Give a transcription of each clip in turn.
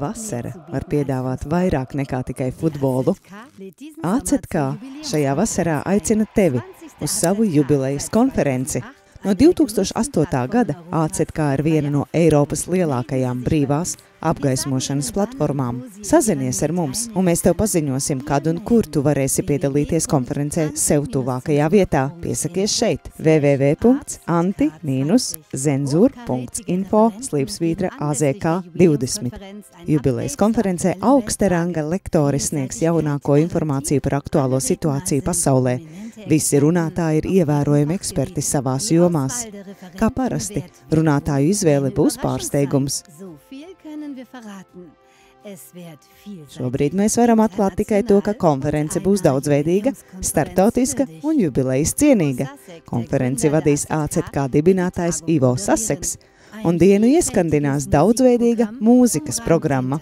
Vasara var piedāvāt vairāk nekā tikai futbolu. AZK šajā vasarā aicina tevi uz savu jubilejas konferenci. No 2008. gada AZK ir viena no Eiropas lielākajām brīvās apgaismošanas platformām. Sazinies ar mums, un mēs tev paziņosim, kad un kur tu varēsi piedalīties konferencē sev tuvākajā vietā. Piesakies šeit www.anti-zenzur.info/AZK20. Jubilejas konferencē augsta ranga lektori sniegs jaunāko informāciju par aktuālo situāciju pasaulē. Visi runātāji ir ievērojami eksperti savās jomās. Kā parasti, runātāju izvēle būs pārsteigums. Šobrīd mēs varam atklāt tikai to, ka konference būs daudzveidīga, starptautiska un jubilejas cienīga. Konferenci vadīs AZK dibinātājs Ivo Saseks, un dienu ieskandinās daudzveidīga mūzikas programma.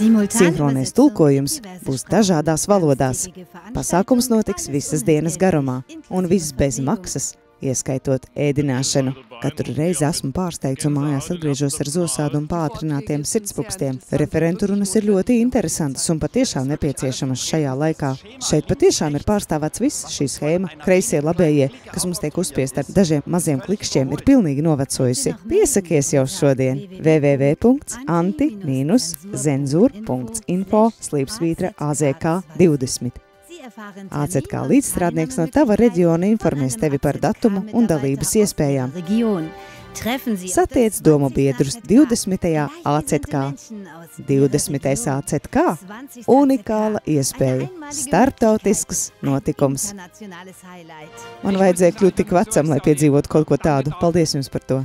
Sinhronais tulkojums būs dažādās valodās. Pasākums notiks visas dienas garumā, un viss bez maksas, ieskaitot ēdināšanu. Katru reizi esmu pārsteigts un mājās atgriežos ar zosādu un pātrinātiem sirdspukstiem. Referentu runas ir ļoti interesantas un patiešām nepieciešamas šajā laikā. Šeit patiešām ir pārstāvēts viss šī schēma. Kreisie labējie, kas mums tiek uzspiest ar dažiem maziem klikšķiem, ir pilnīgi novecojusi. Piesakies jau šodien www.anti-zenzur.info/AZK20. AZK līdzstrādnieks no tava reģiona informēs tevi par datumu un dalības iespējām. Satiec domu biedrus 20. AZK. 20. AZK – unikāla iespēja, starptautisks notikums. Man vajadzēja kļūt tik vecam, lai piedzīvotu kaut ko tādu. Paldies jums par to!